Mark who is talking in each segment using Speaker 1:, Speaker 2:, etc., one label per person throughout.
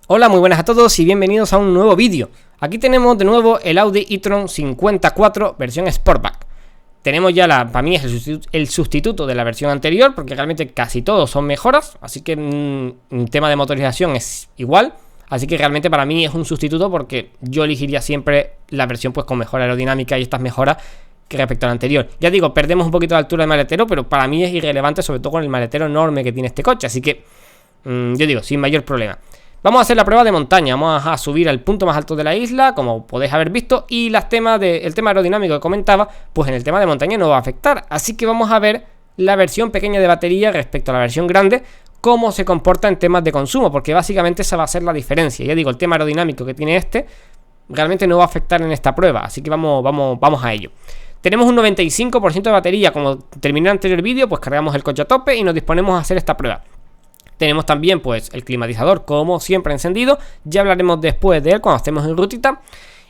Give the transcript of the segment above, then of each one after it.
Speaker 1: Hola, muy buenas a todos y bienvenidos a un nuevo vídeo. Aquí tenemos de nuevo el Audi e-tron 54 versión Sportback. Tenemos ya para mí es el sustituto de la versión anterior, porque realmente casi todos son mejoras, así que en tema de motorización es igual. Así que realmente para mí es un sustituto, porque yo elegiría siempre la versión pues con mejor aerodinámica y estas mejoras que respecto a la anterior. Ya digo, perdemos un poquito de altura del maletero, pero para mí es irrelevante, sobre todo con el maletero enorme que tiene este coche, así que yo digo, sin mayor problema. Vamos a hacer la prueba de montaña, vamos a subir al punto más alto de la isla, como podéis haber visto, y el tema aerodinámico que comentaba, pues en el tema de montaña no va a afectar, así que vamos a ver la versión pequeña de batería respecto a la versión grande, cómo se comporta en temas de consumo, porque básicamente esa va a ser la diferencia. Ya digo, el tema aerodinámico que tiene este, realmente no va a afectar en esta prueba, así que vamos a ello. Tenemos un 95% de batería, como terminé el anterior vídeo, pues cargamos el coche a tope y nos disponemos a hacer esta prueba. Tenemos también pues el climatizador como siempre encendido, ya hablaremos después de él cuando estemos en rutita.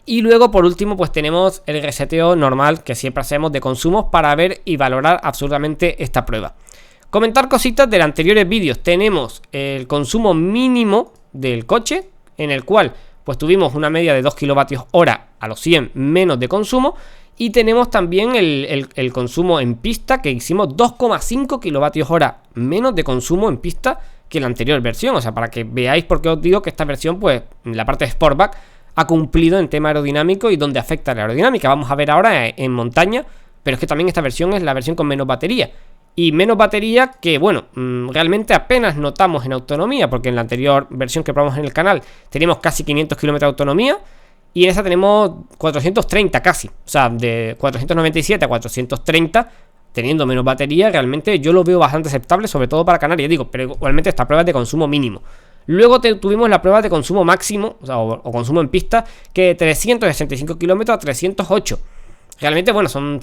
Speaker 1: Y luego por último pues tenemos el reseteo normal que siempre hacemos de consumos para ver y valorar absolutamente esta prueba. Comentar cositas de los anteriores vídeos. Tenemos el consumo mínimo del coche, en el cual pues tuvimos una media de 2 kilovatios hora a los 100 menos de consumo. Y tenemos también el consumo en pista, que hicimos 2,5 kilovatios hora menos de consumo en pista que la anterior versión. O sea, para que veáis por qué os digo que esta versión, pues, la parte de Sportback ha cumplido en tema aerodinámico y donde afecta la aerodinámica. Vamos a ver ahora en montaña, pero es que también esta versión es la versión con menos batería. Y menos batería que, bueno, realmente apenas notamos en autonomía, porque en la anterior versión que probamos en el canal teníamos casi 500 km de autonomía. Y en esa tenemos 430 casi. O sea, de 497 a 430, teniendo menos batería, realmente yo lo veo bastante aceptable, sobre todo para Canarias, digo, pero igualmente esta prueba es de consumo mínimo. Luego tuvimos la prueba de consumo máximo, o sea, o consumo en pista, que de 365 km a 308. Realmente, bueno, son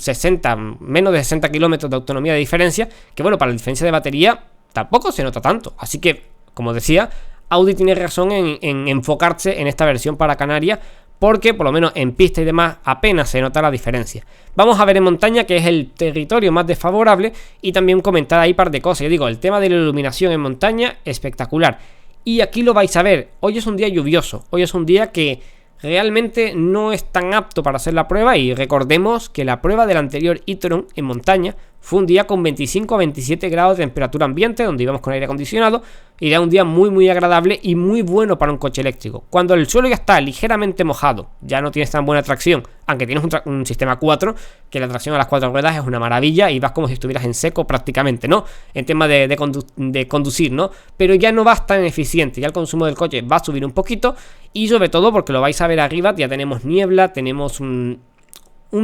Speaker 1: menos de 60 km de autonomía de diferencia, que bueno, para la diferencia de batería tampoco se nota tanto. Así que, como decía, Audi tiene razón en enfocarse en esta versión para Canarias, porque por lo menos en pista y demás apenas se nota la diferencia. Vamos a ver en montaña, que es el territorio más desfavorable, y también comentar ahí un par de cosas. Yo digo, el tema de la iluminación en montaña, espectacular. Y aquí lo vais a ver, hoy es un día lluvioso, hoy es un día que realmente no es tan apto para hacer la prueba, y recordemos que la prueba del anterior e-tron en montaña fue un día con 25 a 27 grados de temperatura ambiente, donde íbamos con aire acondicionado, y era un día muy agradable y muy bueno para un coche eléctrico. Cuando el suelo ya está ligeramente mojado, ya no tienes tan buena tracción, aunque tienes un sistema 4, que la tracción a las 4 ruedas es una maravilla y vas como si estuvieras en seco prácticamente, ¿no? En tema de conducir, ¿no? Pero ya no vas tan eficiente, ya el consumo del coche va a subir un poquito, y sobre todo porque lo vais a ver arriba, ya tenemos niebla, tenemos un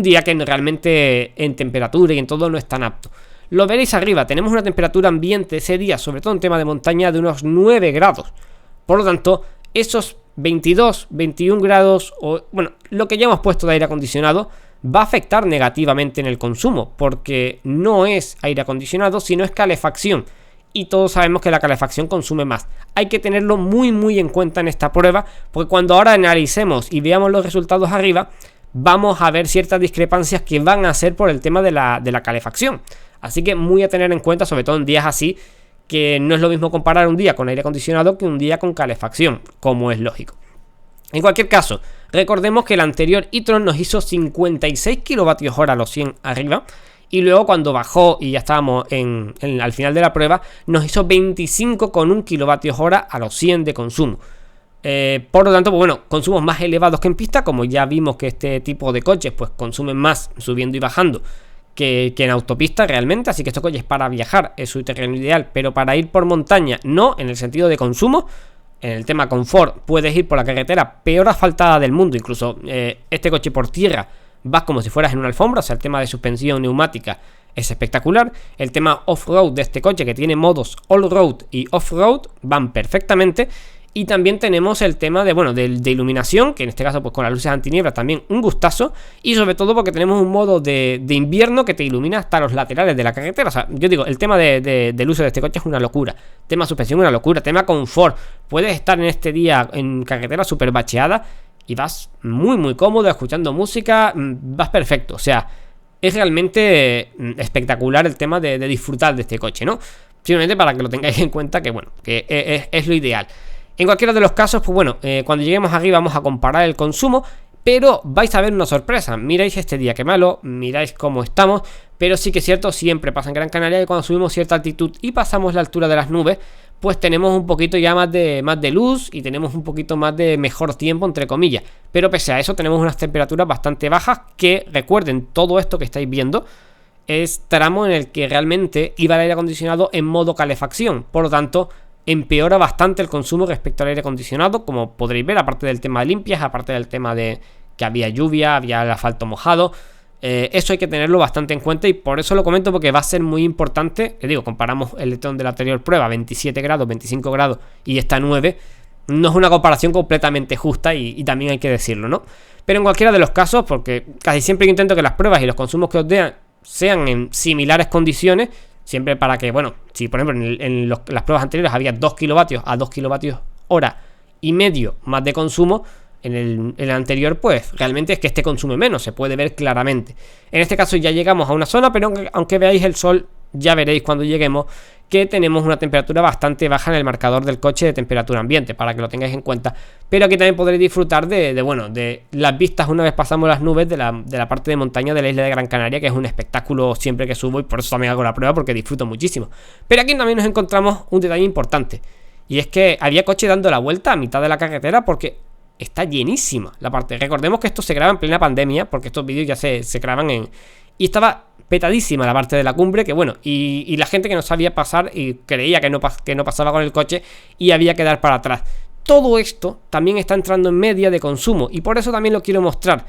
Speaker 1: día que realmente en temperatura y en todo no es tan apto. Lo veréis arriba, tenemos una temperatura ambiente ese día, sobre todo en tema de montaña, de unos 9 grados. Por lo tanto, esos 22, 21 grados, o bueno, lo que ya hemos puesto de aire acondicionado, va a afectar negativamente en el consumo, porque no es aire acondicionado, sino es calefacción. Y todos sabemos que la calefacción consume más. Hay que tenerlo muy en cuenta en esta prueba, porque cuando ahora analicemos y veamos los resultados arriba, vamos a ver ciertas discrepancias que van a ser por el tema de la calefacción. Así que muy a tener en cuenta, sobre todo en días así, que no es lo mismo comparar un día con aire acondicionado que un día con calefacción, como es lógico. En cualquier caso, recordemos que el anterior e-tron nos hizo 56 kilovatios hora a los 100 arriba, y luego cuando bajó y ya estábamos al final de la prueba, nos hizo 25,1 kilovatios hora a los 100 de consumo. Por lo tanto, pues bueno, consumos más elevados que en pista, como ya vimos que este tipo de coches pues consumen más subiendo y bajando que en autopista realmente, así que estos coches para viajar es su terreno ideal, pero para ir por montaña no, en el sentido de consumo. En el tema confort puedes ir por la carretera peor asfaltada del mundo, incluso este coche por tierra vas como si fueras en una alfombra, o sea, el tema de suspensión neumática es espectacular. El tema off-road de este coche, que tiene modos all-road y off-road, van perfectamente. Y también tenemos el tema de iluminación, que en este caso pues con las luces antiniebla también un gustazo. Y sobre todo porque tenemos un modo de invierno que te ilumina hasta los laterales de la carretera. O sea, yo digo, el tema de luces de este coche es una locura. Tema suspensión una locura. Tema confort. Puedes estar en este día en carretera súper bacheada y vas muy cómodo escuchando música. Vas perfecto. O sea, es realmente espectacular el tema de disfrutar de este coche, ¿no? Simplemente para que lo tengáis en cuenta, que bueno, que es lo ideal. En cualquiera de los casos, pues bueno, cuando lleguemos aquí vamos a comparar el consumo, pero vais a ver una sorpresa. Miráis este día, qué malo, miráis cómo estamos, pero sí que es cierto, siempre pasa en Gran Canaria que cuando subimos cierta altitud y pasamos la altura de las nubes, pues tenemos un poquito ya más de luz y tenemos un poquito más de mejor tiempo, entre comillas. Pero pese a eso tenemos unas temperaturas bastante bajas que, recuerden, todo esto que estáis viendo es tramo en el que realmente iba el aire acondicionado en modo calefacción. Por lo tanto, empeora bastante el consumo respecto al aire acondicionado, como podréis ver, aparte del tema de limpias, aparte del tema de que había lluvia, había el asfalto mojado. Eso hay que tenerlo bastante en cuenta y por eso lo comento, porque va a ser muy importante. Les digo, comparamos el Etron de la anterior prueba, 27 grados, 25 grados y esta 9. No es una comparación completamente justa y también hay que decirlo, ¿no? Pero en cualquiera de los casos, porque casi siempre intento que las pruebas y los consumos que os den sean en similares condiciones, siempre para que, bueno, si por ejemplo en las pruebas anteriores había 2 kilovatios a 2 kilovatios hora y medio más de consumo, en el anterior pues realmente es que este consume menos, se puede ver claramente. En este caso ya llegamos a una zona, pero aunque veáis el sol, ya veréis cuando lleguemos que tenemos una temperatura bastante baja en el marcador del coche de temperatura ambiente, para que lo tengáis en cuenta. Pero aquí también podréis disfrutar de las vistas una vez pasamos las nubes de la parte de montaña de la isla de Gran Canaria, que es un espectáculo siempre que subo y por eso también hago la prueba, porque disfruto muchísimo. Pero aquí también nos encontramos un detalle importante, y es que había coche dando la vuelta a mitad de la carretera porque está llenísima la parte. Recordemos que esto se graba en plena pandemia, porque estos vídeos ya se graban y estaba petadísima la parte de la cumbre, que bueno, y la gente que no sabía pasar y creía que no pasaba con el coche y había que dar para atrás. Todo esto también está entrando en media de consumo y por eso también lo quiero mostrar,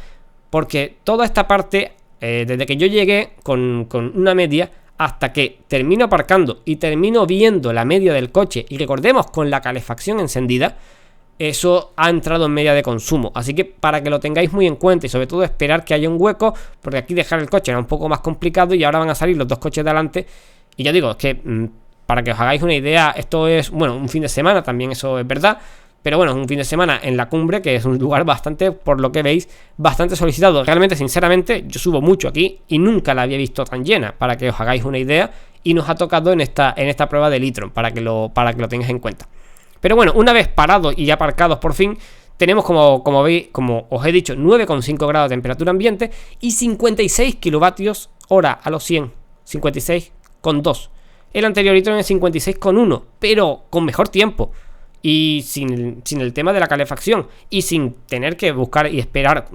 Speaker 1: porque toda esta parte, desde que yo llegué con una media hasta que termino aparcando y termino viendo la media del coche, y recordemos con la calefacción encendida, eso ha entrado en media de consumo. Así que para que lo tengáis muy en cuenta y sobre todo esperar que haya un hueco, porque aquí dejar el coche era un poco más complicado y ahora van a salir los dos coches de adelante. Y ya digo, es que para que os hagáis una idea, esto es, bueno, un fin de semana, también eso es verdad, pero bueno, es un fin de semana en la cumbre, que es un lugar bastante, por lo que veis, bastante solicitado. Realmente, sinceramente, yo subo mucho aquí y nunca la había visto tan llena, para que os hagáis una idea, y nos ha tocado en esta prueba del e-tron, para que lo tengáis en cuenta. Pero bueno, una vez parados y ya aparcados por fin, tenemos como veis, como os he dicho, 9,5 grados de temperatura ambiente y 56 kilovatios hora a los 100, 56,2. El anterior e-tron es 56,1, pero con mejor tiempo y sin el tema de la calefacción y sin tener que buscar y esperar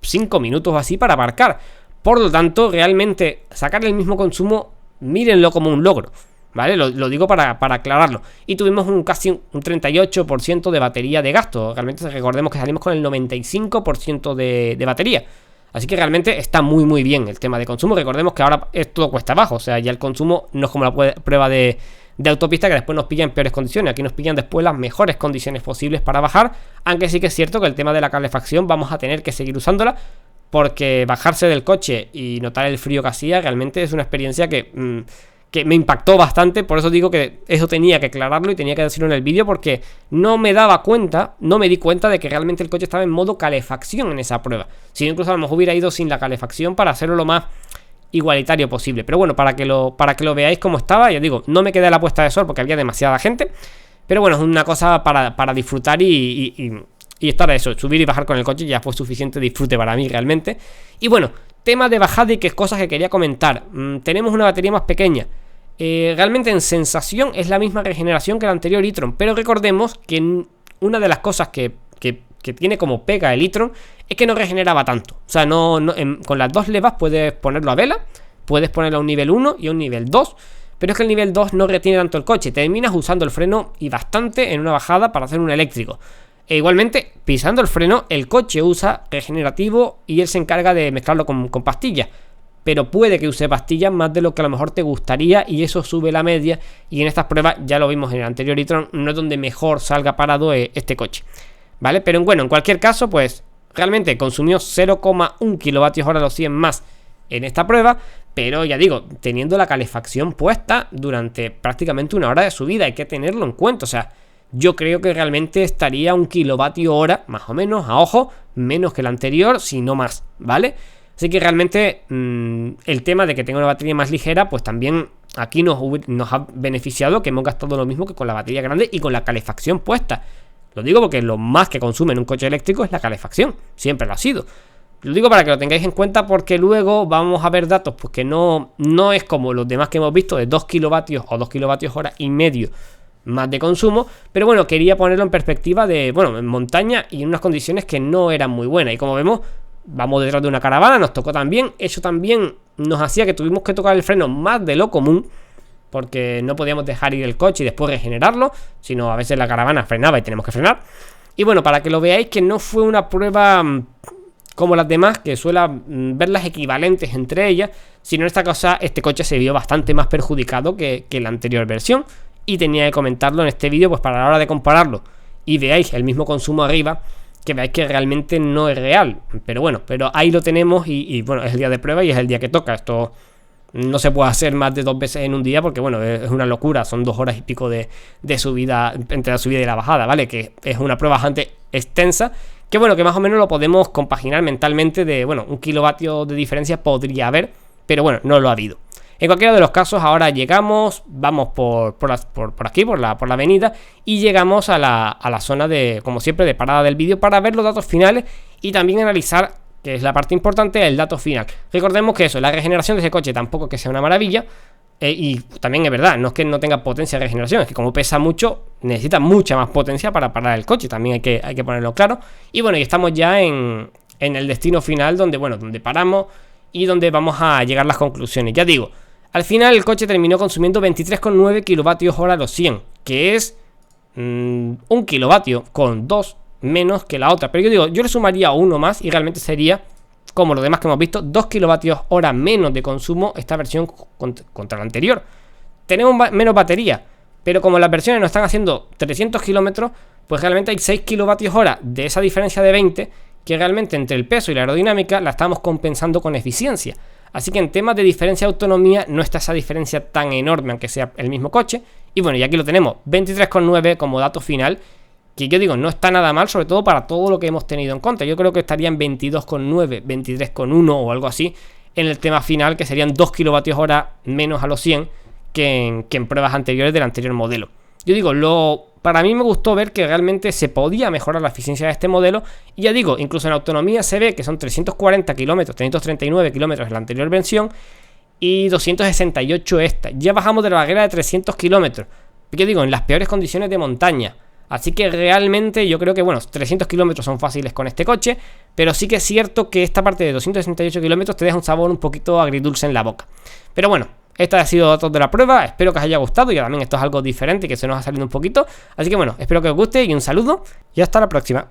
Speaker 1: 5 minutos así para aparcar. Por lo tanto, realmente sacar el mismo consumo, mírenlo como un logro, ¿vale? Lo digo para aclararlo. Y tuvimos casi un 38% de batería de gasto. Realmente recordemos que salimos con el 95% de batería. Así que realmente está muy muy bien el tema de consumo. Recordemos que ahora todo cuesta abajo. O sea, ya el consumo no es como la prueba de autopista, que después nos pilla en peores condiciones. Aquí nos pillan después las mejores condiciones posibles para bajar. Aunque sí que es cierto que el tema de la calefacción vamos a tener que seguir usándola, porque bajarse del coche y notar el frío que hacía realmente es una experiencia que me impactó bastante. Por eso digo que eso tenía que aclararlo y tenía que decirlo en el vídeo, porque no me di cuenta de que realmente el coche estaba en modo calefacción en esa prueba. Si no, incluso a lo mejor hubiera ido sin la calefacción para hacerlo lo más igualitario posible. Pero bueno, para que lo veáis cómo estaba, ya digo, no me quedé a la puesta de sol porque había demasiada gente. Pero bueno, es una cosa para disfrutar y estar a eso, subir y bajar con el coche ya fue suficiente disfrute para mí realmente. Y bueno, tema de bajada y que cosas que quería comentar. Tenemos una batería más pequeña. Realmente en sensación es la misma regeneración que la anterior e-tron, pero recordemos que una de las cosas que tiene como pega el e-tron es que no regeneraba tanto. O sea, con las dos levas puedes ponerlo a vela, puedes ponerlo a un nivel 1 y a un nivel 2, pero es que el nivel 2 no retiene tanto el coche. Terminas usando el freno y bastante en una bajada para hacer un eléctrico. E igualmente, pisando el freno, el coche usa regenerativo y él se encarga de mezclarlo con pastillas. Pero puede que use pastillas más de lo que a lo mejor te gustaría y eso sube la media. Y en estas pruebas, ya lo vimos en el anterior e-tron, no es donde mejor salga parado este coche, ¿vale? Pero bueno, en cualquier caso, pues realmente consumió 0,1 kilovatios hora a los 100 más en esta prueba. Pero ya digo, teniendo la calefacción puesta durante prácticamente una hora de subida, hay que tenerlo en cuenta. O sea, yo creo que realmente estaría 1 kilovatio hora, más o menos, a ojo, menos que el anterior, si no más, ¿vale? Así que realmente el tema de que tenga una batería más ligera, pues también aquí nos ha beneficiado, que hemos gastado lo mismo que con la batería grande y con la calefacción puesta. Lo digo porque lo más que consume en un coche eléctrico es la calefacción, siempre lo ha sido. Lo digo para que lo tengáis en cuenta porque luego vamos a ver datos pues que no es como los demás que hemos visto de 2 kilovatios o 2 kilovatios hora y medio más de consumo, pero bueno, quería ponerlo en perspectiva de, bueno, en montaña y en unas condiciones que no eran muy buenas. Y como vemos, vamos detrás de una caravana, nos tocó también, eso también nos hacía que tuvimos que tocar el freno más de lo común, porque no podíamos dejar ir el coche y después regenerarlo, sino a veces la caravana frenaba y tenemos que frenar. Y bueno, para que lo veáis que no fue una prueba como las demás, que suelen verlas equivalentes entre ellas, sino en esta cosa este coche se vio bastante más perjudicado que la anterior versión. Y tenía que comentarlo en este vídeo pues para la hora de compararlo y veáis el mismo consumo arriba, que veáis que realmente no es real. Pero bueno, pero ahí lo tenemos y bueno, es el día de prueba y es el día que toca. Esto no se puede hacer más de 2 veces en un día porque bueno, es una locura. Son 2 horas y pico de subida entre la subida y la bajada, ¿vale? Que es una prueba bastante extensa, que bueno, que más o menos lo podemos compaginar mentalmente de, bueno, 1 kilovatio de diferencia podría haber, pero bueno, no lo ha habido. En cualquiera de los casos, ahora llegamos, vamos por aquí, por la avenida, y llegamos a la zona de, como siempre, de parada del vídeo para ver los datos finales y también analizar, que es la parte importante, el dato final. Recordemos que eso, la regeneración de ese coche tampoco es que sea una maravilla, y también es verdad, no es que no tenga potencia de regeneración, es que como pesa mucho, necesita mucha más potencia para parar el coche, también hay que ponerlo claro. Y bueno, y estamos ya en el destino final, donde paramos y donde vamos a llegar a las conclusiones. Ya digo, al final el coche terminó consumiendo 23,9 kilovatios hora a los 100, que es 1 kilovatio con 2 menos que la otra. Pero yo digo, yo le sumaría uno más y realmente sería, como los demás que hemos visto, 2 kilovatios hora menos de consumo esta versión contra la anterior. Tenemos menos batería, pero como las versiones nos están haciendo 300 kilómetros, pues realmente hay 6 kilovatios hora de esa diferencia de 20, que realmente entre el peso y la aerodinámica la estamos compensando con eficiencia. Así que en temas de diferencia de autonomía no está esa diferencia tan enorme, aunque sea el mismo coche. Y bueno, y aquí lo tenemos, 23,9 como dato final, que yo digo, no está nada mal, sobre todo para todo lo que hemos tenido en contra. Yo creo que estaría en 22,9, 23,1 o algo así en el tema final, que serían 2 kilovatios hora menos a los 100 que en pruebas anteriores del anterior modelo. Yo digo, para mí me gustó ver que realmente se podía mejorar la eficiencia de este modelo. Y ya digo, incluso en autonomía se ve que son 340 kilómetros, 339 kilómetros en la anterior versión y 268 esta. Ya bajamos de la barrera de 300 kilómetros. Yo digo, en las peores condiciones de montaña. Así que realmente yo creo que, bueno, 300 kilómetros son fáciles con este coche, pero sí que es cierto que esta parte de 268 kilómetros te deja un sabor un poquito agridulce en la boca. Pero bueno, estos han sido datos de la prueba, espero que os haya gustado, y también esto es algo diferente que se nos ha salido un poquito. Así que bueno, espero que os guste y un saludo y hasta la próxima.